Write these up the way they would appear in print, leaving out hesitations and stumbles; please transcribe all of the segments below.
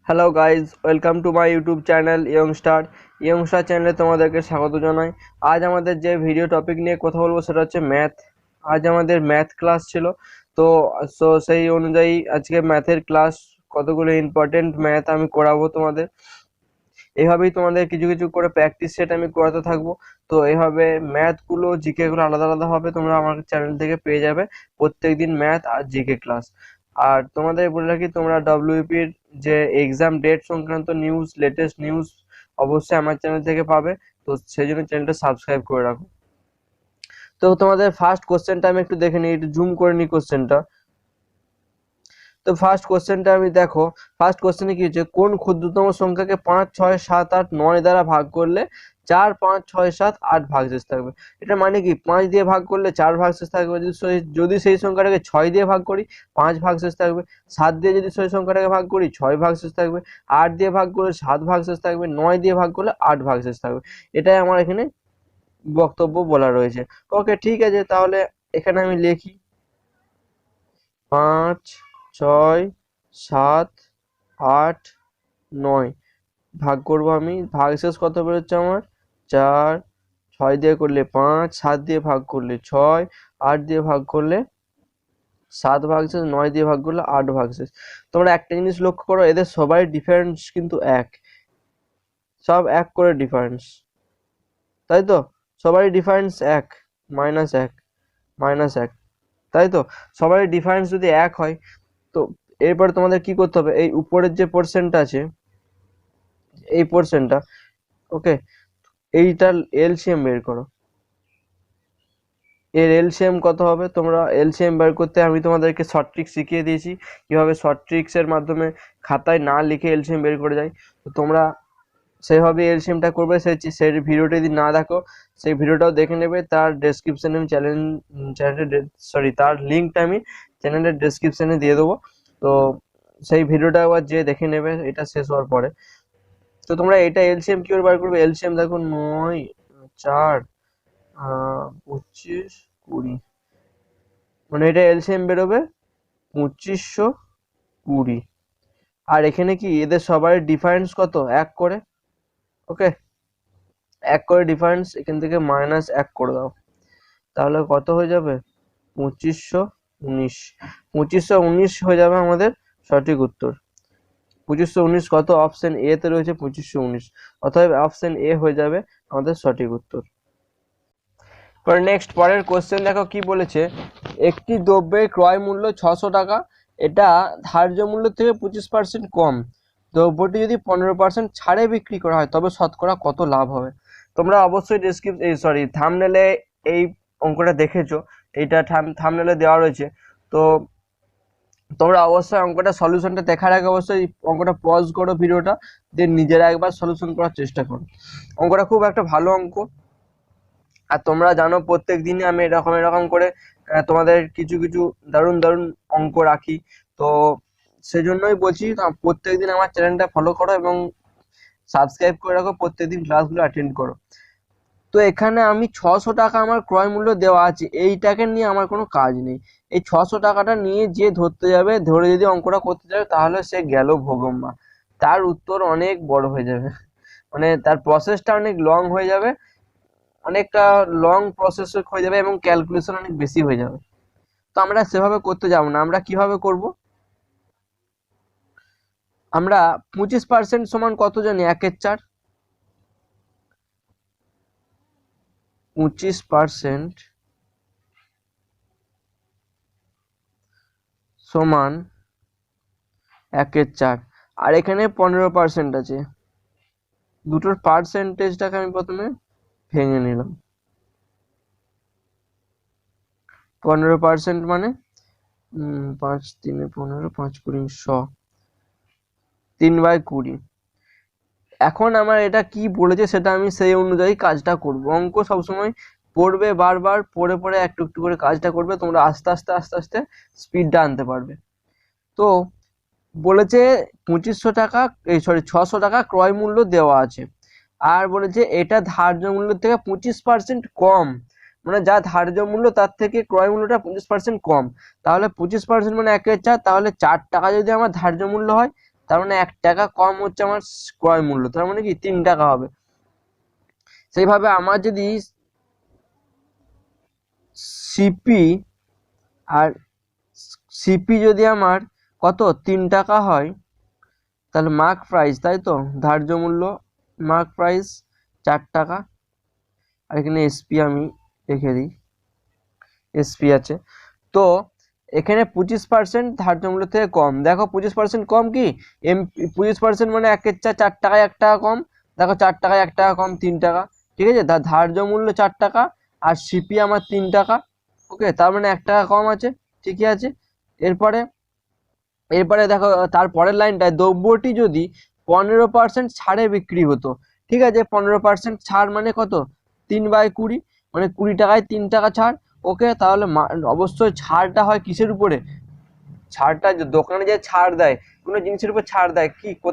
Hello guys, welcome to my YouTube channel ইয়ংস্টার চ্যানেলে তোমাদেরকে স্বাগত জানাই। আজ আমাদের যে ভিডিও টপিক নিয়ে কথা বলবো সেটা হচ্ছে ম্যাথ। আজ আমাদের ম্যাথ ক্লাস ছিল, তো সেই অনুযায়ী আজকে ম্যাথের ক্লাস, কতগুলো ইম্পর্টেন্ট ম্যাথ আমি করাবো তোমাদের। এইভাবেই তোমাদের কিছু কিছু করে প্র্যাকটিস সেট আমি করাতে থাকবো। তো এইভাবে ম্যাথগুলো জিকেগুলো আলাদা আলাদা হবে, তোমরা আমার চ্যানেল থেকে পেয়ে যাবে প্রত্যেকদিন ম্যাথ আর জিকে ক্লাস। আর তোমাদের বলে রাখি, তোমরা ডব্লিউপির যে এক্সাম ডেট সংক্রান্ত নিউজ, লেটেস্ট নিউজ অবশ্যই আমার চ্যানেল থেকে পাবে। তো সেই জন্য চ্যানেলটা সাবস্ক্রাইব করে রাখো। তো তোমাদের ফার্স্ট কোশ্চেনটা আমি একটু দেখে নিই, একটু জুম করে নিই কোশ্চেনটা। তো ফার্স্ট কোশ্চেনটা আমি দেখো, ফার্স্ট কোশ্চেনে কি হচ্ছে, কোন ক্ষুদ্রতম সংখ্যাকে 5, 6, 7, 8, 9 দ্বারা ভাগ করলে 4, 5, 6, 7, 8 ভাগশেষ থাকবে। এটা মানে কি, 5 দিয়ে ভাগ করলে 4 ভাগশেষ থাকবে, যদি সেই সংখ্যাটাকে 6 দিয়ে ভাগ করি 5 ভাগশেষ থাকবে, 7 দিয়ে যদি সেই সংখ্যাটাকে ভাগ করি 6 ভাগশেষ থাকবে, 8 দিয়ে ভাগ করলে 7 ভাগশেষ থাকবে, 9 দিয়ে ভাগ করলে 8 ভাগশেষ থাকবে। এটাই আমার এখানে বক্তব্য বলা রয়েছে। ওকে, ঠিক আছে, তাহলে এখানে আমি লিখি 5, 6, 7, 8, 9 ভাগ করবো আমি। ভাগশেষ কত বেরোচ্ছে আমার? 4, 6 দিয়ে করলে 5, 7 দিয়ে ভাগ করলে 6, 8 দিয়ে ভাগ করলে 7 ভাগশেষ, 9 দিয়ে ভাগ করলে 8 ভাগশেষ। তোমরা একটা জিনিস লক্ষ্য করো, এদের সবাই ডিফারেন্স কিন্তু এক, সব এক করে ডিফারেন্স, তাই তো? সবারই ডিফারেন্স এক, -1, -1, তাই তো? সবারই ডিফারেন্স যদি এক হয়, তো এরপরে তোমাদের কি করতে হবে, এই উপরের যে পোর্শনটা আছে, এই পোর্শনটা, ওকে, এইটার এলসিএম বের করো। এর এলসিএম কত হবে? তোমরা এলসিএম বের করতে আমি তোমাদেরকে শর্ট ট্রিক শিখিয়ে দিয়েছি, কিভাবে শর্ট ট্রিক্সের মাধ্যমে খাতায় না লিখে এলসিএম বের করে যায়। তো তোমরা সেভাবে এলসিএমটা করবে। সেই ভিডিওটা যদি না দেখো, সেই ভিডিওটাও দেখে নেবে। তার ডেসক্রিপশনে আমি তার লিঙ্কটা আমি চ্যানেলের ডেসক্রিপশনে দিয়ে দেবো। তো সেই ভিডিওটা আবার যে দেখে নেবে এটা শেষ হওয়ার পরে। তো তোমরা এটা এলসিএম কি করে বার করবে? এলসিএম দেখো, 9, 4, 25, 20, মানে এটা এলসিএম বেরোবে 2520। আর এখানে কি, এদের সবার ডিফারেন্স কত? এক করে। ওকে, এক করে ডিফারেন্স, এখান থেকে -1 করে দাও, তাহলে কত হয়ে যাবে? 2519। 2519 হয়ে যাবে আমাদের সঠিক উত্তর। 2519 কত? অপশন এ তে রয়েছে 2519, অতএব অপশন এ হয়ে যাবে আমাদের সঠিক উত্তর। নেক্সট, পরের কোশ্চেন দেখো কি বলেছে, একটি দ্রব্যের ক্রয় মূল্য 600 টাকা, এটা ধার্য মূল্য থেকে 25% কম। দ্রব্যটি যদি 15% ছাড়ে বিক্রি করা হয় তবে শতকরা কত লাভ হবে? তোমরা অবশ্যই থাম্বনেলে এই অঙ্কটা দেখেছো, এইটা থাম্বনেলে দেওয়া রয়েছে। তো তোমরা অবশ্যই অঙ্কটা সলিউশনটা দেখার আগে অবশ্যই অঙ্কটা পজ করো ভিডিওটা, দিয়ে নিজেরা একবার সলিউশন করার চেষ্টা করো। অঙ্কটা খুব একটা ভালো অঙ্ক। আর তোমরা জানো প্রত্যেক দিনই আমি এরকম করে তোমাদের কিছু কিছু দারুণ দারুণ অঙ্ক রাখি। তো সেজন্যই বলছি, প্রত্যেকদিন আমার চ্যানেলটা ফলো করো এবং সাবস্ক্রাইব করে রাখো, প্রত্যেকদিন ক্লাসগুলো অ্যাটেন্ড করো। তো এখানে আমি 600 টাকা আমার ক্রয় মূল্য দেওয়া আছে, এইটাকে নিয়ে আমার কোনো কাজ নেই। এই 600 টাকাটা নিয়ে যে ধরতে যাবে, ধরে যদি অঙ্কটা করতে যাবে, তাহলে সে গেল ভোগম্মা, তার উত্তর অনেক বড় হয়ে যাবে, মানে তার প্রসেসটা অনেক লং হয়ে যাবে, অনেকটা লং প্রসেস হয়ে যাবে এবং ক্যালকুলেশন অনেক বেশি হয়ে যাবে। তো আমরা সেভাবে করতে যাব না। আমরা কিভাবে করব? আমরা 25% সমান কত জানি? 1/4। 25% সমান 1/4, আর এখানে 15% আছে। দুটোর পার্সেন্টেজটাকে আমি প্রথমে ভেঙে নিলাম। 15% মানে 5 3 15, 5 20, 100, 3/20। এখন আমার এটা কি বলেছে সেটা আমি সেই অনুযায়ী কাজটা করব। অঙ্ক সবসময় পড়বে, বারবার পড়ে পড়ে একটু একটু করে কাজটা করবে, তোমরা আস্তে আস্তে আস্তে আস্তে স্পিডটা আনতে পারবে। তো বলেছে 2500 টাকা, 600 টাকা ক্রয় মূল্য দেওয়া আছে, আর বলেছে এটা ধার্য মূল্য থেকে 25% কম, মানে যা ধার্য মূল্য তার থেকে ক্রয় মূল্যটা 25% কম। তাহলে 25% মানে 1/4, তাহলে 4 টাকা যদি আমার ধার্য মূল্য হয়, তার মানে 1 টাকা কম হচ্ছে আমার ক্রয় মূল্য, তার মানে কি 3 টাকা হবে। সেইভাবে আমার যদি সিপি আর সিপি যদি আমার কত 3 টাকা হয়, তাহলে মার্ক প্রাইস, তাই তো, ধার্য মূল্য মার্ক প্রাইস 4 টাকা। আর এখানে এসপি আমি রেখে দিই, এসপি আছে। তো এখানে 25% ধার্য মূল্য থেকে কম, দেখো 25% কম কি 25% মানে 4 টাকায় 1 টাকা কম, দেখো 4 টাকায় 1 টাকা কম 3 টাকা, ঠিক আছে। ধার্য মূল্য 4 টাকা আর সিপি আমার 3 টাকা, ওকে, তার মানে 1 টাকা কম আছে, ঠিকই আছে। এরপরে দেখো তারপরের লাইনটায় দ্রব্যটি যদি 15% ছাড়ে বিক্রি হতো, ঠিক আছে। 15% ছাড় মানে কত, 3/20, মানে 20 টাকায় 3 টাকা ছাড়, ওকে। তাহলে অবশ্যই ছাড়টা হয় কিসের উপরে, ছাড়টা দোকানে যে ছাড় দেয়, কোনো জিনিসের উপর ছাড় দেয়,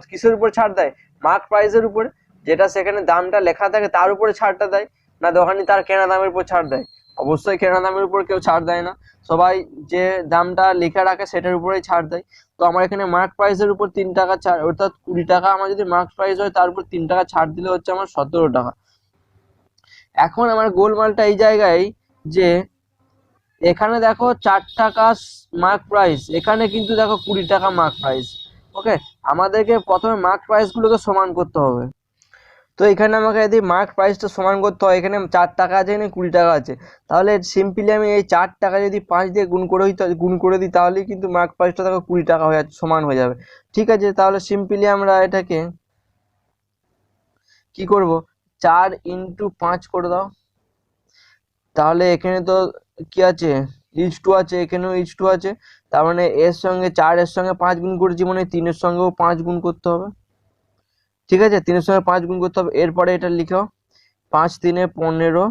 কিসের উপর ছাড় দেয়, মার্ক প্রাইসের উপরে, যেটা সেখানে দামটা লেখা থাকে তার উপরে ছাড়টা দেয়, না দোকানি তার কেনা দামের উপর ছাড় দেয়? অবশ্যই কেনা দামের উপর কেউ ছাড় দেয় না, সবাই যে দামটা লেখা রাখে সেটার উপরেই ছাড় দেয়। তো আমার এখানে মার্ক প্রাইসের উপর 3 টাকা ছাড়, অর্থাৎ 20 টাকা আমার যদি মার্ক প্রাইস হয় তার উপর 3 টাকা ছাড় দিলে হচ্ছে আমার 17 টাকা। এখন আমার গোলমালটা এই জায়গায় যে এখানে দেখো 4 টাকা মার্ক প্রাইস, এখানে কিন্তু দেখো 20 টাকা মার্ক প্রাইস, ওকে। আমাদেরকে প্রথমে মার্ক প্রাইস গুলোকে সমান করতে হবে। তো এখানে আমাকে যদি মার্ক প্রাইসটা সমান করতে হয়, এখানে 4 টাকা আছে, এখানে 20 টাকা আছে, তাহলে সিম্পলি আমি এই 4 টাকা যদি 5 দিয়ে গুণ করে দিই তাহলেই কিন্তু মার্ক প্রাইসটা দেখো 20 টাকা হয়ে যাচ্ছে, সমান হয়ে যাবে, ঠিক আছে। তাহলে সিম্পলি আমরা এটাকে কি করব, 4 × 5 করে দাও, তাহলে এখানে তো কি আছে, h2 আছে, এখানেও h2 আছে, তার মানে এর সঙ্গে 4 এর সঙ্গে 5 গুণ করেছি, মানে 3 এর সঙ্গেও 5 গুণ করতে হবে, ঠিক আছে। 3 এর সঙ্গে 5 গুণ করতে হবে। এরপরে এটা লিখো 5 × 3 = 15,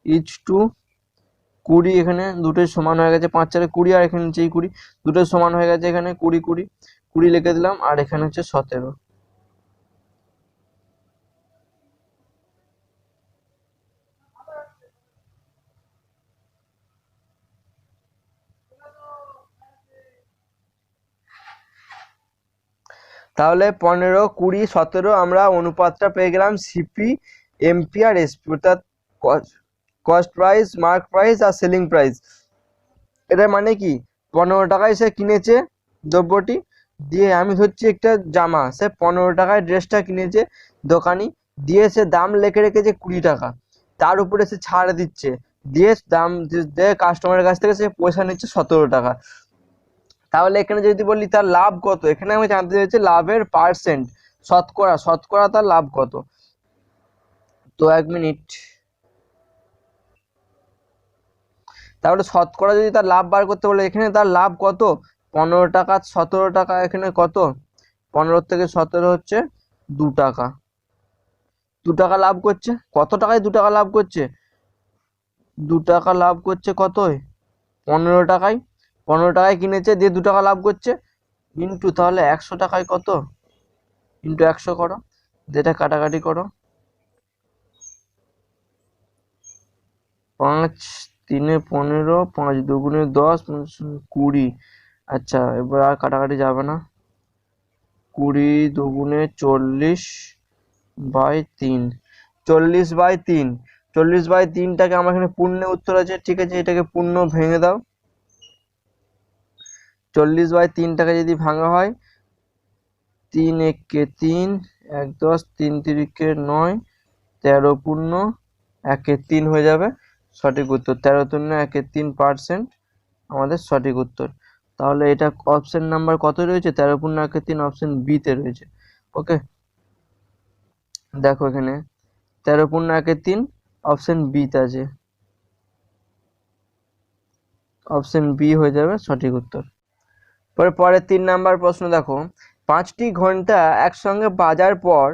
h2 20, এখানে দুটোই সমান হয়ে গেছে, 5 × 4 = 20, আর এখানে নিচেই 20, দুটোই সমান হয়ে গেছে, এখানে 20 20 20 লিখে দিলাম, আর এখানে হচ্ছে 17। তাহলে 15 20 17 আমরা অনুপাতটা পেয়ে গেলাম সিপি, এমপি আর এসপি, অর্থাৎ কস্ট প্রাইস, মার্ক প্রাইস আর সেলিং প্রাইস। এটা মানে কি 15 টাকায় সে কিনেছে দ্রব্যটি, দিয়ে আমি ধরছি একটা জামা, সে 15 টাকায় ড্রেসটা কিনেছে দোকানি, দিয়ে সে দাম লিখে রেখেছে 20 টাকা, তার উপরে সে ছাড় দিচ্ছে, দিয়ে দাম দিয়ে কাস্টমারের কাছ থেকে সে পয়সা নিচ্ছে 17 টাকা। তাহলে এখানে যদি বলি তার লাভ কত, এখানে আমি জানতে চাইছি লাভের পার্সেন্ট, শতকরা তার লাভ কত। তো 1 মিনিট, তাহলে শতকরা যদি তার লাভ বার করতে বলে, এখানে তার লাভ কত, 15 টাকা 17 টাকা, এখানে কত, 15 থেকে 17 হচ্ছে 2 টাকা, 2 টাকা লাভ করছে। কত টাকায় 2 টাকা লাভ করছে, 2 টাকা লাভ করছে কতই, 15 টাকায়, 15 টাকায় কিনেছে, দিয়ে 2 টাকা লাভ করছে, ইন্টু তাহলে 100 টাকায় কত, ইন্টু 100 করো, যেটা কাটাকাটি করো, 5 3 × 15, 5 2 × 10, 20। আচ্ছা, এবার আর কাটাকাটি যাবে না, 20 2 × 40/3, 40/3, 40/3টাকে আমার এখানে পূর্ণে উত্তর আছে, ঠিক আছে। এটাকে পূর্ণ ভেঙে দাও, 40/3টাকে যদি ভাঙা হয়, 3 × 1 = 3, 1 10, 3 × 3 = 9, 13 পূর্ণ 1 × 3 হয়ে যাবে সঠিক উত্তর, 13 × 1 = 3% আমাদের সঠিক উত্তর। তাহলে এটা অপশন নাম্বার কত রয়েছে, 13 পূর্ণ 1 × 3, অপশন বি তে রয়েছে, ওকে। দেখো এখানে 13 পূর্ণ 1 × 3 অপশন বি তে আছে, অপশন বি হয়ে যাবে সঠিক উত্তর। পরের 3 নাম্বার প্রশ্ন দেখো, 5টি ঘন্টা একসঙ্গে বাজার পর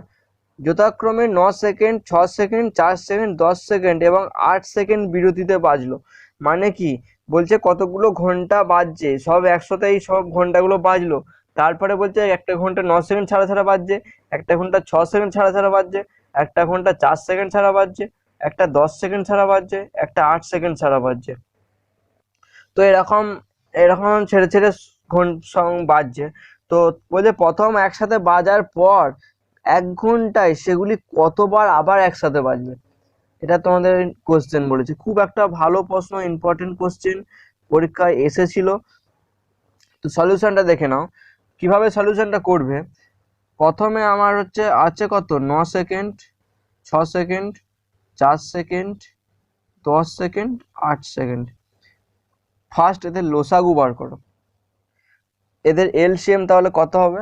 যথাক্রমে 9 সেকেন্ড, 6 সেকেন্ড, 4 সেকেন্ড, 10 সেকেন্ড এবং 8 সেকেন্ড বিরতিতে বাজলো, মানে কি বলছে কতগুলো ঘন্টা বাজছে, সব একসাথেই সব ঘন্টাগুলো বাজলো, তারপরে বলছে একটা ঘন্টা 9 সেকেন্ড ছাড়া ছাড়া বাজছে, একটা ঘন্টা 6 সেকেন্ড ছাড়া ছাড়া বাজছে, একটা ঘন্টা 4 সেকেন্ড ছাড়া বাজছে, একটা 10 সেকেন্ড ছাড়া বাজছে, একটা 8 সেকেন্ড ছাড়া বাজছে। তো এরকম এরকম ছেড়ে ছেড়ে ঘন্টা বাজছে। তো বলছে প্রথম একসাথে বাজার পর 1 ঘন্টায় সেগুলি কতবার আবার একসাথে বাজবে, এটা তোমাদের কোশ্চেন বলেছে। খুব একটা ভালো প্রশ্ন, ইম্পর্টেন্ট কোশ্চেন, পরীক্ষায় এসেছিল। তো সলিউশনটা দেখে নাও কিভাবে সলিউশনটা করবে। প্রথমে আমার হচ্ছে আছে কত 9 second, 6 second, 4 second, 10 second, 8 second. First এদের লসাগু বার করো, এদের এলসিএম তাহলে কত হবে।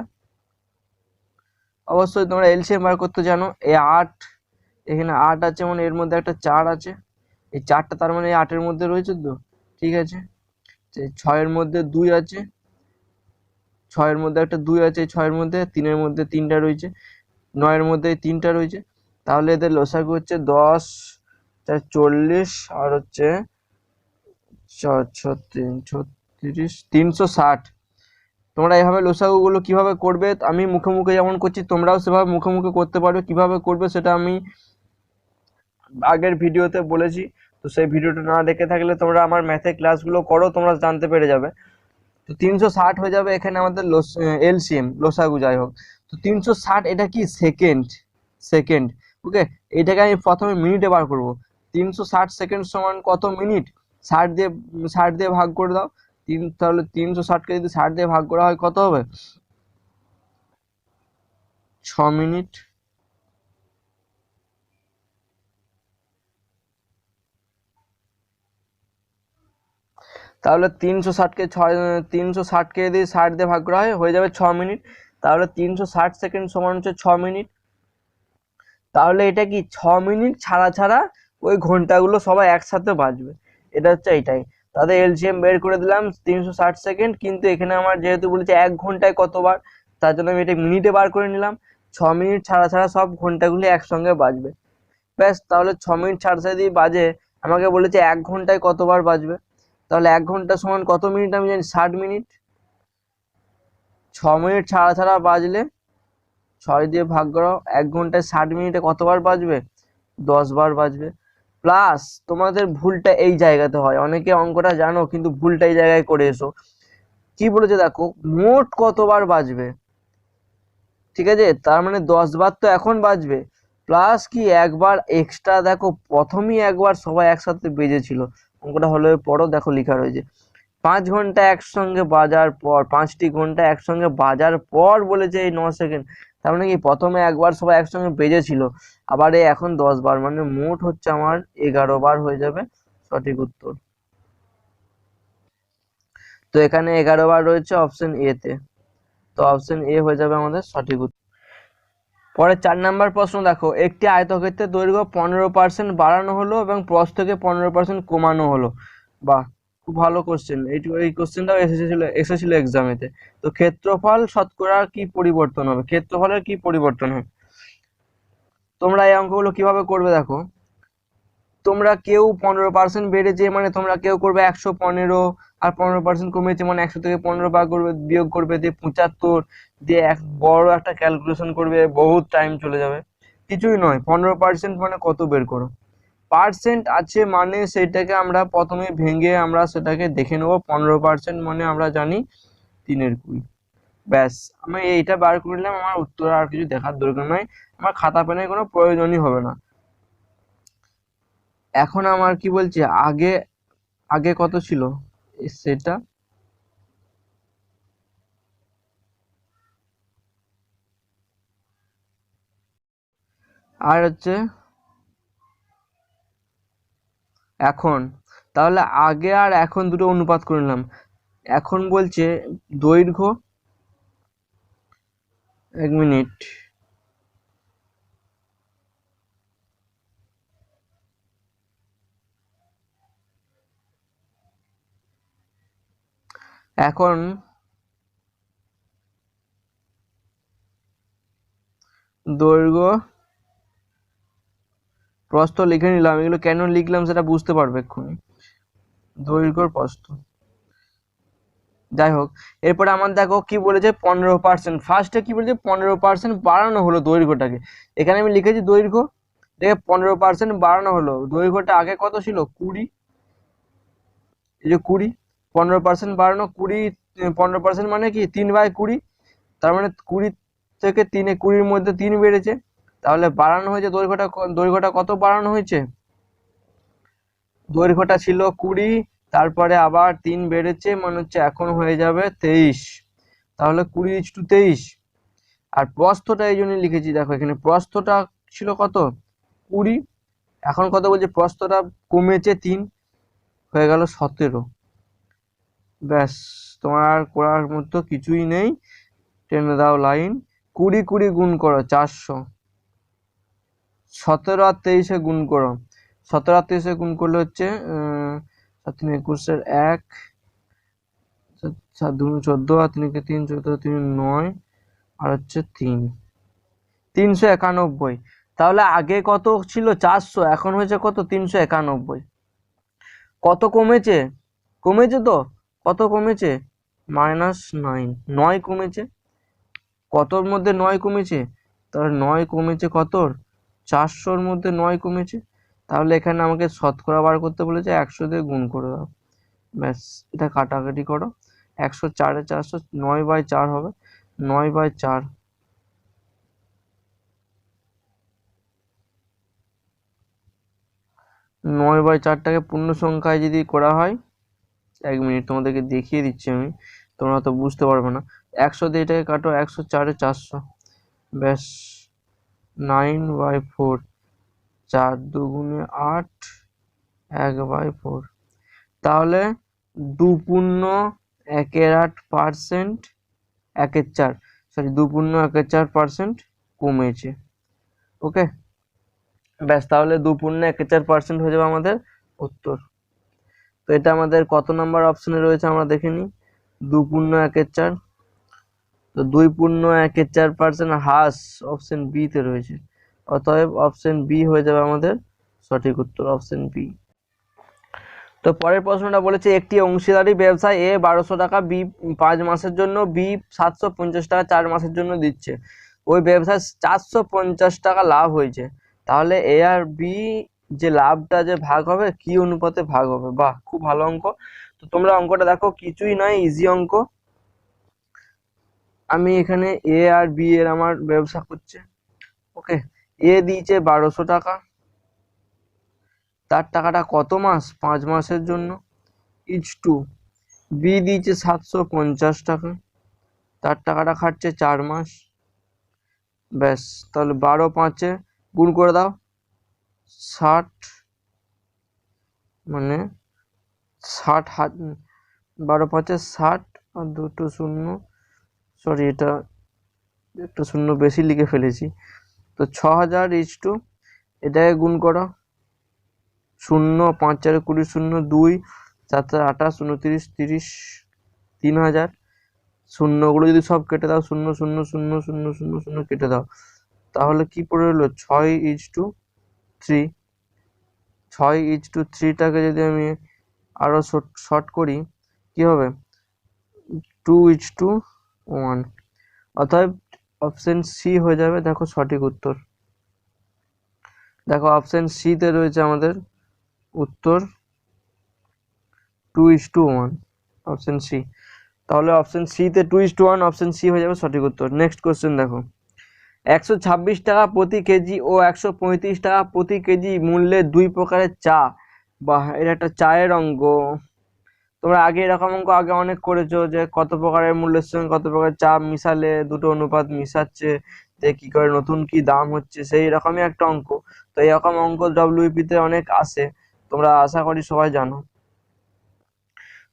অবশ্যই তোমরা এলসিএম বার করতে জানো। এই 8, এখানে 8 আছে মানে এর মধ্যে একটা 4 আছে, এই 4টা তার মানে এই 8-এর মধ্যে রয়েছে তো, ঠিক আছে। 6-এর মধ্যে 2 আছে, 6-এর মধ্যে একটা 2 আছে, 6-এর মধ্যে 3-এর মধ্যে 3টা রয়েছে, 9-এর মধ্যে 3টা রয়েছে। তাহলে এদের লসাগু হচ্ছে 10, 40 আর হচ্ছে 36, 360। তোমরা এইভাবে লসাগু গুলো কিভাবে করবে, আমি মুখে মুখে যেমন করছি তোমরাও সেভাবে মুখে মুখে করতে পারবে। কিভাবে করবে সেটা আমি আগের ভিডিওতে বলেছি, তো সেই ভিডিওটা না দেখে থাকলে তোমরা আমার ম্যাথের ক্লাসগুলো করো, তোমরা জানতে পেরে যাবে। তো 360 হয়ে যাবে এখানে আমাদের এলসিএম, লসাগু যাই হোক। তো 360 এটা কি সেকেন্ড, সেকেন্ড, ওকে। এটাকে আমি প্রথমে মিনিটে বার করব। 360 সেকেন্ড সমান কত মিনিট, 60 দিয়ে ভাগ করে দাও। তাহলে 360কে যদি 60 দিয়ে ভাগ করা হয় কত হবে, 6 মিনিট। তাহলে 360কে যদি 60 দিয়ে ভাগ করা হয় হয়ে যাবে 6 মিনিট। তাহলে 360 সেকেন্ড সমান হচ্ছে 6 মিনিট। তাহলে এটা কি 6 মিনিট ছাড়া ছাড়া ওই ঘন্টাগুলো সবাই একসাথে বাজবে, এটা হচ্ছে এইটাই। তাদের এলসিএম বের করে দিলাম 360 সেকেন্ড, কিন্তু এখানে আমার যেহেতু বলেছে 1 ঘন্টায় কতবার, তার জন্য আমি এটা মিনিটে বার করে নিলাম। 6 মিনিট ছাড়া ছাড়া সব ঘন্টাগুলি একসঙ্গে বাজবে, ব্যাস। তাহলে 6 মিনিট ছাড়া ছাড়া যদি বাজে, আমাকে বলেছে 1 ঘন্টায় কতবার বাজবে, তাহলে 1 ঘন্টা সমান কত মিনিট আমি জানি 60 মিনিট। 6 মিনিট ছাড়া ছাড়া বাজলে 6 দিয়ে ভাগ করো, 1 ঘন্টায় 60 মিনিটে কতবার বাজবে, 10 বার বাজবে। প্লাস তোমাদের ভুলটা এই জায়গাতে হয়, অনেকে অঙ্কটা জানো কিন্তু ভুলটা এই জায়গায় করে এসো। কি বলেছে দেখো, মোট কতবার বাজবে, ঠিক আছে। তার মানে 10 বার তো এখন বাজবে, প্লাস কি একবার এক্সট্রা। দেখো প্রথমেই একবার সবাই একসাথে বেজেছিল, অঙ্কটা হলে পড়ো, দেখো লেখা রয়েছে 5 ঘন্টা একসঙ্গে বাজার পর, 5টি ঘন্টা একসঙ্গে বাজার পর বলেছে এই 9 সেকেন্ড। তার মানে কি প্রথমে একবার সবাই একসঙ্গে বেজেছিল, আবার এই এখন 10 বার, মানে মোট হচ্ছে আমার 11 বার হয়ে যাবে সঠিক উত্তর। তো এখানে 11 বার রয়েছে অপশন এ তে, তো অপশন এ হয়ে যাবে আমাদের সঠিক উত্তর। পরে 4 নাম্বার প্রশ্ন দেখো, একটি আয়তক্ষেত্রের দৈর্ঘ্য 15% বাড়ানো হলো এবং প্রস্থকে 15% কমানো হলো। বাহ, খুব ভালো কোশ্চেন। এই কোশ্চেনটাও এসেছিল এক্সামেতে। তো ক্ষেত্রফল শতকরা কি পরিবর্তন হবে, ক্ষেত্রফলের কি পরিবর্তন হবে। তোমরা এই অঙ্কগুলো কিভাবে করবে দেখো, তোমরা কেউ 15% বেড়েছে মানে তোমরা কেউ করবে 115, আর 15% কমেছে মানে 100 থেকে 15 বার করবে, বিয়োগ করবে, দিয়ে 75, দিয়ে এক বড় একটা ক্যালকুলেশন করবে, বহুত টাইম চলে যাবে। কিছুই নয়, 15% মানে কত বের করো। পার্সেন্ট আছে মানে সেটাকে আমরা প্রথমে ভেঙে আমরা সেটাকে দেখে নেবো। 15% মানে আমরা জানি 3/20। ব্যাস, আমি এইটা বার করে নিলাম, আমার উত্তর আর কিছু দেখার দরকার নয়, আমার খাতা পেনের কোনো প্রয়োজনই হবে না। এখন আমার কি বলছে, আগে আগে কত ছিল সেটা, আর হচ্ছে এখন। তাহলে আগে আর এখন দুটো অনুপাত করে নিলাম। এখন বলছে দৈর্ঘ্য, 1 মিনিট, এখন দৈর্ঘ্য প্রস্থ লিখে নিলাম। এগুলো কেন লিখলাম সেটা বুঝতে পারবে এক্ষুনি, দৈর্ঘ্য প্রস্থ। যাই হোক, এরপরে আমার দেখো কি বলেছে 15%। ফার্স্টে কি বলেছে 15% বাড়ানো হলো দৈর্ঘ্যটাকে। এখানে আমি লিখেছি দৈর্ঘ্য, দেখে 15% বাড়ানো হলো। দৈর্ঘ্যটা আগে কত ছিল 20, এই যে 20, 15% বাড়ানো 20, 15% মানে কি 3/20। তার মানে 20 থেকে 20-এর মধ্যে 3 বেড়েছে, তাহলে বাড়ানো হয়েছে দৈর্ঘ্যটা কত বাড়ানো হয়েছে? দৈর্ঘ্যটা ছিল 20, তারপরে আবার 3 বেড়েছে, মানে হচ্ছে এখন হয়ে যাবে 23। তাহলে 20:23। আর প্রস্থটা এই জন্য লিখেছি, দেখো এখানে প্রস্থটা ছিল কত? 20, এখন কত বলছে? প্রস্থটা কমেছে 3, হয়ে গেল 17। ব্যাস, তোমার আর করার মতো কিছুই নেই, টেনে দাও লাইন। 20 গুণ করো 400, 17 আর 23 গুণ করো। 17 আর 23 গুণ করলে হচ্ছে 7 21 1, 7 2 14, আর 3 3 14 3 9, আর হচ্ছে 3, 391। তাহলে আগে কত ছিল? 400, এখন হয়েছে কত? 391। কত কমেছে? কমেছে তো, কত কমেছে? -9, 9 কমেছে। কতর মধ্যে 9 কমেছে? তাহলে 9 কমেছে কতর? 400-র মধ্যে 9 কমেছে। তাহলে এখানে আমাকে শতকরা বার করতে বলেছে, 100 দিয়ে গুণ করে দাও। ব্যাস, এটা কাটাকাটি করো। 104-এ 400, 9/4 হবে, 9/4। 9/4টাকে পূর্ণ সংখ্যায় যদি করা হয়, 1 মিনিট তোমাদেরকে দেখিয়ে দিচ্ছি আমি, তোমরা তো বুঝতে পারবে না। 100 দিয়ে এটাকে কাটো, 104-এ 400, ব্যাস 9/4। 4 2 8, 1/4। তাহলে 2.1/8%, 1/4, সরি 2.1/4% কমেছে। ওকে, ব্যাস, তাহলে 2.1/4% হয়ে যাবে আমাদের উত্তর। তো এটা আমাদের কত নাম্বার অপশনে রয়েছে আমরা দেখে নিই। 2.1/4, তো 2.1/4% হ্রাস অপশন বি তে রয়েছে, অতএব অপশন বি হয়ে যাবে আমাদের সঠিক উত্তর, অপশন বি। তো পরের প্রশ্নটা বলেছে, একটি অংশীদারি ব্যবসায় এ 1200 টাকা, বি 5 মাসের জন্য, বি 750 টাকা 4 মাসের জন্য দিচ্ছে। ওই ব্যবসায় 450 টাকা লাভ হয়েছে, তাহলে এ আর বি যে লাভটা যে ভাগ হবে, কি অনুপাতে ভাগ হবে? বাহ, খুব ভালো অঙ্ক। তো তোমরা অঙ্কটা দেখো, কিছুই নয়, ইজি অঙ্ক। আমি এখানে এ আর বি এর আমার ব্যবসা করছে। ওকে, এ দিয়েছে 1200 টাকা, তার টাকাটা কত মাস? 5 মাসের জন্য, ইজ টু। বি দিয়েছে 750 টাকা, তার টাকাটা খাটছে 4 মাস। ব্যাস, তাহলে 12/5 গুণ করে দাও, 60, মানে 60, 12/5 60, আর দুটো শূন্য, সরি এটা একটা শূন্য বেশি লিখে ফেলেছি। তো 6000 ইজ টু, এটাকে গুণ করো, 0, 5 4 20, 0 2, 7 28 29 30, 3000। শূন্যগুলো যদি সব কেটে দাও, 0 0 0 0 0 0 কেটে দাও, তাহলে কি পড়ে রইল? 6:3। 6:3টাকে যদি আমি আরো শর্ট করি, কি হবে? 2:1। অতএব অপশন সি হয়ে যাবে, দেখো সঠিক উত্তর। দেখো অপশন সি তে রয়েছে আমাদের উত্তর 2:1, অপশন সি। তাহলে অপশন সি তে 2:1, অপশন সি হয়ে যাবে সঠিক উত্তর। নেক্সট কোশ্চেন দেখো, 126 টাকা প্রতি কেজি ও 135 টাকা প্রতি কেজি মূল্যে 2 প্রকারের চা, বা এটা একটা চায়ের অঙ্ক। তোমরা আগে এরকম অঙ্ক আগে অনেক করেছো, যে কত প্রকারের মূল্যের সঙ্গে কত প্রকারের চা মিশালে দুটো অনুপাত মিশাচ্ছে, যে কি করে নতুন কি দাম হচ্ছে, সেই রকমই একটা অঙ্ক। তো এরকম অঙ্ক ডব্লিউপি তে অনেক আসে, তোমরা আশা করি সবাই জানো।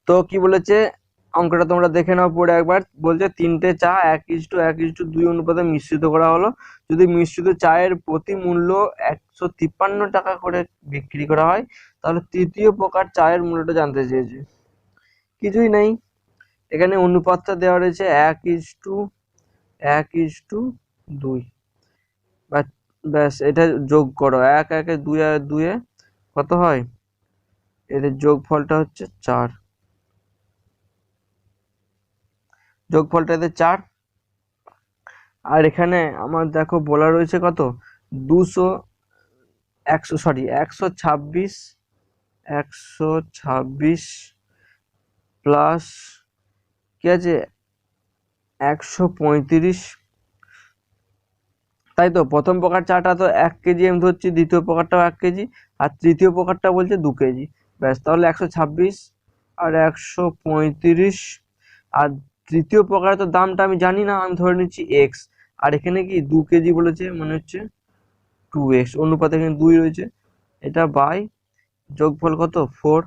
তো কি বলেছে অঙ্কটা তোমরা দেখে নাও পড়ে একবার। বলছে 3টে চা 1:1:2 অনুপাতে মিশ্রিত করা হলো। যদি মিশ্রিত চায়ের প্রতি মূল্য 153 টাকা করে বিক্রি করা হয়, তাহলে তৃতীয় প্রকার চায়ের মূল্যটা জানতে চেয়েছে। কিছুই নেই, এখানে অনুপাতটা দেওয়া রয়েছে 1:1:2। ব্যাস, এটা যোগ করো, 1 1 2 আর 2 কত হয়? এদের যোগফলটা হচ্ছে 4, যোগফলটা এদের 4। আর এখানে আমার দেখো বলা রয়েছে কত? 126 প্লাস কি আছে, 135, তাই তো প্রথম প্রকার চাটা তো 1 কেজি আমি ধরছি, দ্বিতীয় প্রকারটাও 1 কেজি, আর তৃতীয় প্রকারটা বলছে 2 কেজি। ব্যাস, তাহলে 126 আর 135, আর তৃতীয় প্রকারের তো দামটা আমি জানি না, আমি ধরে নিচ্ছি এক্স, আর এখানে কি 2 কেজি বলেছে মানে হচ্ছে 2x, অনুপাতে এখানে 2 রয়েছে, এটা বাই যোগফল কত 4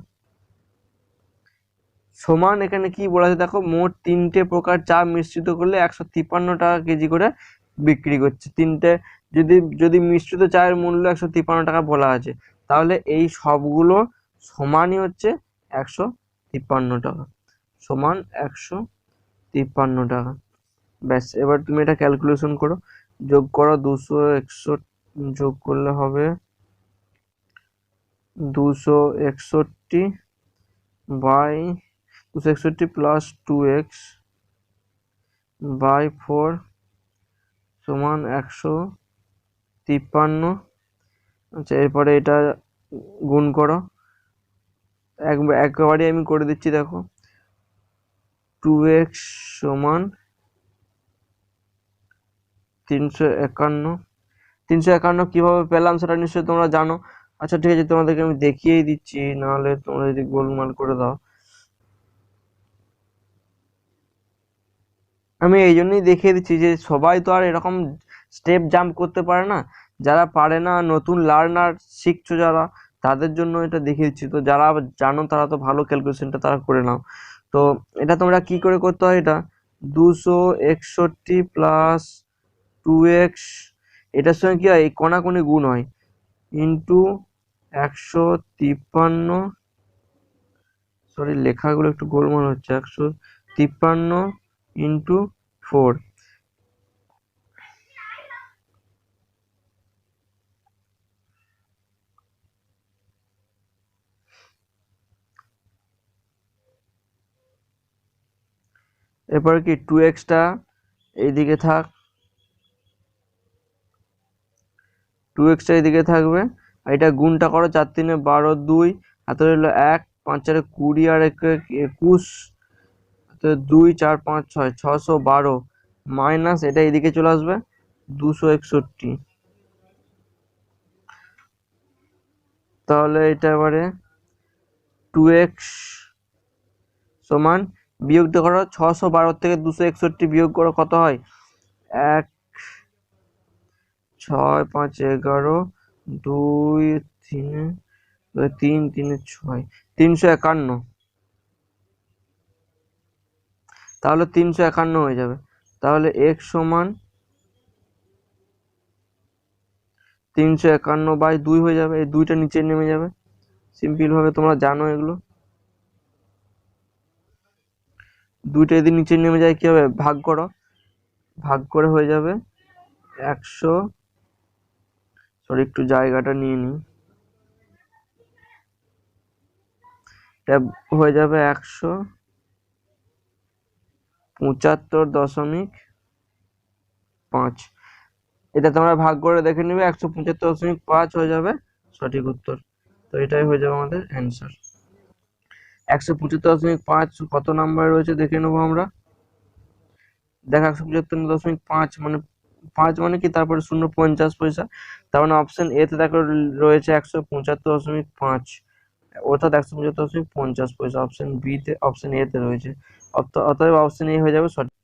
সমান, এখানে কি বলা আছে দেখো, মোট 3টে প্রকার চা মিশ্রিত করলে 153 টাকা কেজি করে বিক্রি করছে। তিনটে যদি যদি মিশ্রিত চায়ের মূল্য 153 টাকা বলা আছে, তাহলে এই সবগুলো সমানই হচ্ছে 153 টাকা, সমান 153 টাকা। ব্যাস, এবার তুমি এটা ক্যালকুলেশন করো, যোগ করো 261, যোগ করলে হবে 261 বাই 261 প্লাস 2x বাই 4 সমান 153। আচ্ছা, এরপরে এটা গুণ করো, একবারে আমি করে দিচ্ছি, দেখো 2x সমান 351। 351 কিভাবে পেলাম সেটা নিশ্চয়ই তোমরা জানো। আচ্ছা ঠিক আছে, তোমাদেরকে আমি দেখিয়েই দিচ্ছি, নাহলে তোমরা যদি গোলমাল করে দাও। আমি এই জন্যই দেখিয়ে দিচ্ছি যে সবাই তো আর এরকম স্টেপ জাম্প করতে পারে না, যারা পারে না, নতুন লার্নার শিখছো যারা, তাদের জন্য এটা দেখিয়ে দিচ্ছি। তো যারা জানো তারা তো ভালো ক্যালকুলেশনটা তারা করে নাও। তো এটা তোমরা কি করে করতে হয়, এটা 261 প্লাস 2x, এটার সঙ্গে কি হয়, কোনাকুনি গুণ হয়, ইন্টু 153, সরি লেখাগুলো একটু গোলমাল হচ্ছে, 153 ইন্টু 4। এরপর কি 2xটা এইদিকে থাক, 2xটা এইদিকে থাকবে, আর এটা গুণটা করো, 4 3 12 2, হাতে রইলো 1, 5 4 20 আর 21, 2 4 5 6 612 মাইনাস এটা এইদিকে চলে আসবে 261। তাহলে এটা এবারে 2x সমান, বিয়োগটা করো 612 থেকে 261 বিয়োগ করো, কত হয়, 1 6 5 11 2 3 3 3 6, 351। তাহলে 351 হয়ে যাবে। তাহলে x সমান 351/2 হয়ে যাবে, এই 2টা নিচে নেমে যাবে, সিম্পল ভাবে তোমরা জানো এগুলো। 2টা যদি নিচে নেমে যায় কি হবে, ভাগ করো, ভাগ করে হয়ে যাবে 100, সরি একটু জায়গাটা নিয়ে নিই, এটা হয়ে যাবে 175.5। এটা তোমরা ভাগ করে দেখে নিবে, 175.5 হয়ে যাবে সঠিক উত্তর। তো এটাই হয়ে যাবে আমাদের অ্যান্সার। 175.5 কত নাম্বারে রয়েছে দেখে নেবো আমরা। দেখো 175.5 মানে 5 মানে কি, তারপরে 0.50 পয়সা, তার মানে অপশন এ তে দেখো রয়েছে 175.5, অর্থাৎ 175.50 পয়সা। অপশন বি তে, অপশন এ তে রয়েছে, অতএব অপশন এ হয়ে যাবে সঠিক।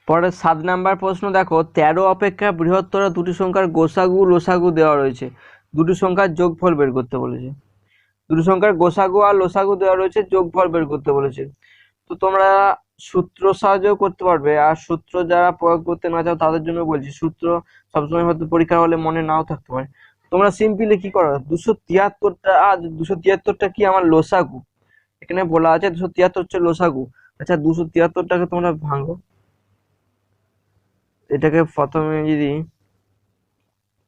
পরে 7 নাম্বার প্রশ্ন দেখো, 13 অপেক্ষা বৃহত্তর দুটি সংখ্যার গোসাগু লসাগু দেওয়া রয়েছে, দুটি সংখ্যার যোগফল বের করতে বলেছে। দুটি সংখ্যার গোসাগু আর লসাগু দেওয়া রয়েছে, যোগফল বের করতে বলেছে। তো তোমরা সূত্র সাহায্যেও করতে পারবে, আর সূত্র যারা প্রয়োগ করতে না চাও তাদের জন্য বলছি, সূত্র সবসময় হয়তো পরীক্ষা হলে মনে নাও থাকতে পারে। তোমরা সিম্পলি কি করো, 273টা, আর 273টা কি আমার লসাগু, এখানে বলা আছে 273 হচ্ছে লসাগু। আচ্ছা 273টাকে তোমরা ভাঙো, এটাকে প্রথমে যদি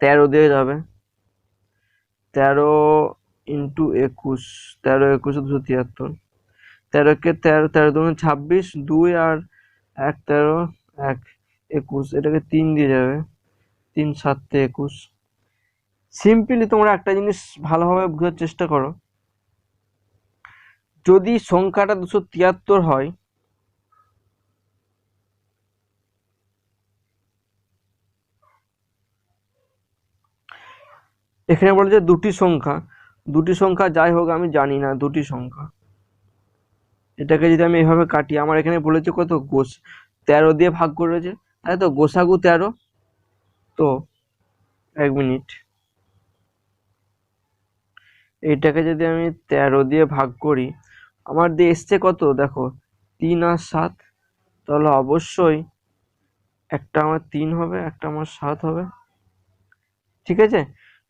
13 দিয়ে যাবে, 13 ইন্টু 21, 13 21 273, 13 কে 13, 13 দুগুণে 26, 2 আর 1 13, 1 21, এটাকে 3 দিয়ে যাবে, 3 7 21। সিম্পলি তোমরা একটা জিনিস ভালোভাবে বোঝার চেষ্টা করো, যদি সংখ্যাটা 273 হয়, এখানে বলেছে দুটি সংখ্যা যাই হোক আমি জানি না দুটি সংখ্যা, এটাকে যদি আমি এভাবে কাটি, আমার এখানে বলেছে কত 13 দিয়ে ভাগ করেছে, তাই তো গোসাগু 13। তো 1 মিনিট, এইটাকে যদি আমি 13 দিয়ে ভাগ করি, আমার দিয়ে এসছে কত দেখো 3 আর 7, তাহলে অবশ্যই একটা আমার 3 হবে, একটা আমার 7 হবে, ঠিক আছে।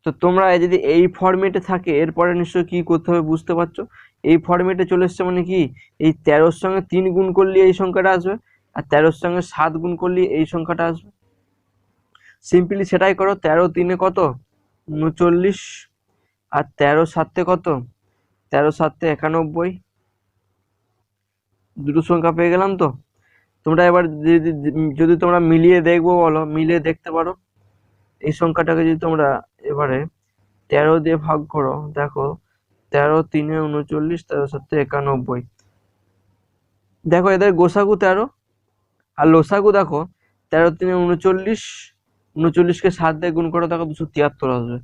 তো তোমরা যদি এই ফরম্যাটে থাকে, এরপরে নিশ্চয়ই কি করতে হবে বুঝতে পারছো। এই ফরম্যাটে চলে এসছে মানে কি, এই 13-র সঙ্গে 3 গুণ করলে এই সংখ্যাটা আসবে, আর 13-র সঙ্গে 7 গুণ করলে এই সংখ্যাটা আসবে। সিম্পলি সেটাই করো, 13 3 কত 39, আর 13 7 কত 13 7 91, দুটো সংখ্যা পেয়ে গেলাম। তো তোমরা এবার যদি তোমরা মিলিয়ে দেখবো বলো, মিলিয়ে দেখতে পারো এই সংখ্যাটাকে যদি তোমরা এবারে 13 দিয়ে ভাগ করো, দেখো 13 3 39, 13 7 91, দেখো এদের গোসাগু 13 আর লসাগু দেখো 13 3 39, 39কে 7 দিয়ে গুণ করো, দেখো 273 আসবে।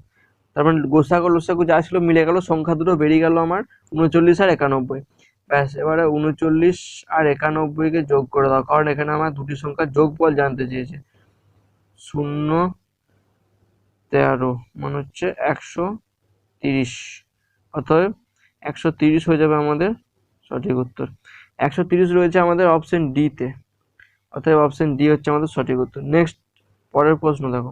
তার মানে গোসাগু লসাগু যা ছিল মিলে গেল, সংখ্যা দুটো বেরিয়ে গেল আমার 39 আর 91। ব্যাস, এবারে 39 আর 91 কে যোগ করে দাও, কারণ এখানে আমার দুটি সংখ্যার যোগফল জানতে চেয়েছে। 0 13 মানে হচ্ছে 130, অতএব 130 হয়ে যাবে আমাদের সঠিক উত্তর। 130 রয়েছে আমাদের অপশন ডি তে, অতএব অপশন ডি হচ্ছে আমাদের সঠিক উত্তর। নেক্সট, পরের প্রশ্ন দেখো,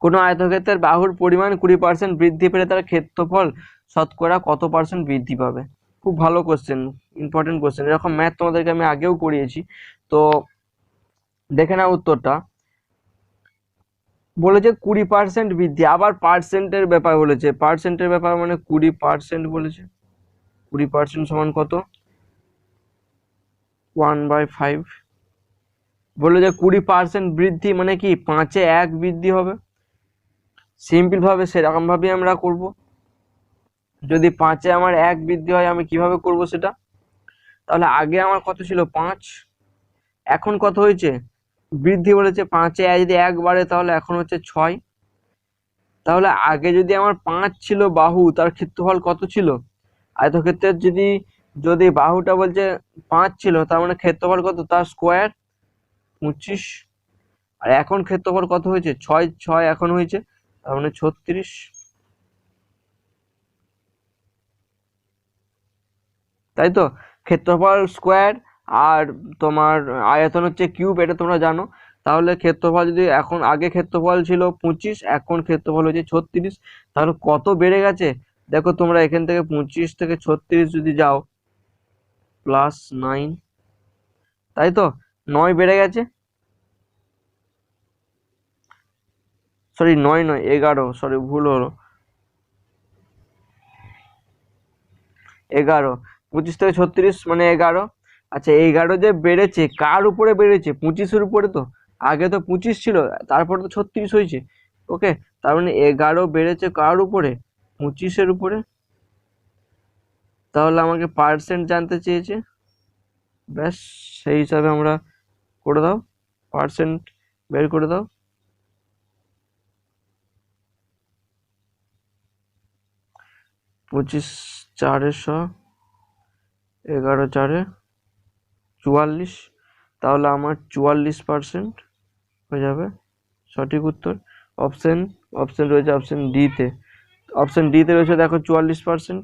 কোনো আয়তক্ষেত্রের বাহুর পরিমাণ 20% বৃদ্ধি পেলে তার ক্ষেত্রফল শতকরা কত % বৃদ্ধি পাবে? খুব ভালো কোশ্চেন, ইম্পর্টেন্ট কোশ্চেন। এরকম ম্যাথ তোমাদেরকে আমি আগেও করিয়েছি, তো দেখে নাও উত্তরটা। বলেছে 20% বৃদ্ধি, আবার পার্সেন্টের ব্যাপার বলেছে, পার্সেন্টের ব্যাপার মানে 20% বলেছে। 20% সমান কত 1/5। বললো যে 20% বৃদ্ধি মানে কি 5-এ 1 বৃদ্ধি হবে। সিম্পল ভাবে সেরকম ভাবে আমরা করব। যদি 5-এ আমার 1 বৃদ্ধি হয়, আমি কিভাবে করব সেটা, তাহলে আগে আমার কত ছিল 5, এখন কত হয়েছে বৃদ্ধি বলেছে 5-এ যদি 1 বাড়ে তাহলে এখন হচ্ছে 6। তাহলে আগে যদি আমার 5 ছিল বাহু, তার ক্ষেত্রফল কত ছিল, আয়তক্ষেত্রের যদি যদি বাহুটা বলছে 5 ছিল, তার মানে ক্ষেত্রফল কত, তার স্কোয়ার 25। আর এখন ক্ষেত্রফল কত হয়েছে 6 এখন হয়েছে, তার মানে 36। তাই তো, ক্ষেত্রফল স্কোয়ার আর তোমার আয়তন হচ্ছে কিউব, এটা তোমরা জানো। তাহলে ক্ষেত্রফল যদি এখন আগে ক্ষেত্রফল ছিল 25, এখন ক্ষেত্রফল হচ্ছে 36, তাহলে কত বেড়ে গেছে দেখো তোমরা, এখান থেকে 25 থেকে 36 যদি যাও +9, তাই তো 9 বেড়ে গেছে, সরি 9 নয় 11, সরি ভুল হলো 11, 25 থেকে 36 মানে 11। আচ্ছা 11 যে বেড়েছে কার উপরে বেড়েছে, 25-এর উপরে। তো আগে তো 25 ছিল, তারপরে তো 36 হয়েছে। ওকে, তার মানে 11 বেড়েছে কার উপরে, 25-এর উপরে। তাহলে আমাকে পার্সেন্ট জানতে চেয়েছে, ব্যাস সেই হিসাবে আমরা করে দাও, পার্সেন্ট বের করে দাও। 25 4 11 4 44, তাহলে আমার 44% হয়ে যাবে সঠিক উত্তর। অপশন রয়েছে অপশন ডি তে, অপশন ডি তে রয়েছে দেখো 44%,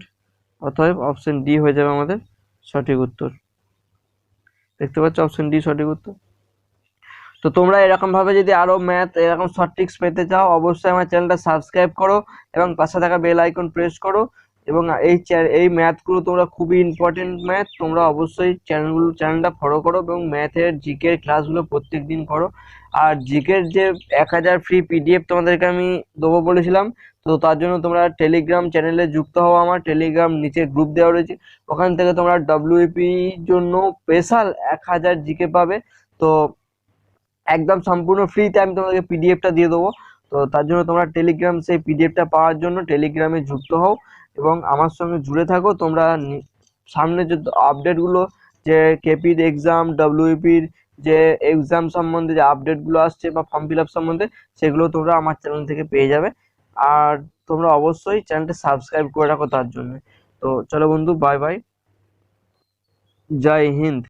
অতএব অপশন ডি হয়ে যাবে আমাদের সঠিক উত্তর। দেখতে পাচ্ছ অপশন ডি সঠিক উত্তর। তো তোমরা এরকম ভাবে যদি আরো ম্যাথ এরকম শর্ট ট্রিক্স পেতে চাও, অবশ্যই আমার চ্যানেলটা সাবস্ক্রাইব করো এবং পাশে থাকা বেল আইকন প্রেস করো। এবং এই ম্যাথগুলো তোমরা খুবই ইম্পর্টেন্ট ম্যাথ, তোমরা অবশ্যই চ্যানেলটা ফলো করো এবং ম্যাথের জিকের ক্লাসগুলো প্রত্যেকদিন করো। আর জিকের যে 1000 ফ্রি পিডিএফ তোমাদেরকে আমি দেবো বলেছিলাম, তো তার জন্য তোমরা টেলিগ্রাম চ্যানেলে যুক্ত হও, আমার টেলিগ্রাম নিচে গ্রুপ দেওয়া রয়েছে, ওখান থেকে তোমরা ডব্লিউপি জন্য স্পেশাল 1000 জিকে পাবে। তো একদম সম্পূর্ণ ফ্রিতে আমি তোমাদেরকে পিডিএফটা দিয়ে দেবো। তো তার জন্য তোমরা টেলিগ্রাম সেই পিডিএফটা পাওয়ার জন্য টেলিগ্রামে যুক্ত হও এবং আমার সঙ্গে জুড়ে থাকো। তোমরা সামনে যে আপডেটগুলো, যে কেপির এক্সাম, ডব্লিউপির যে এক্সাম সম্বন্ধে যে আপডেটগুলো আসছে বা ফর্ম ফিল আপ সম্বন্ধে, সেগুলো তোমরা আমার চ্যানেল থেকে পেয়ে যাবে। আর তোমরা অবশ্যই চ্যানেলটা সাবস্ক্রাইব করে রাখো তার জন্য। তো চলো বন্ধু, বাই বাই, জয় হিন্দ।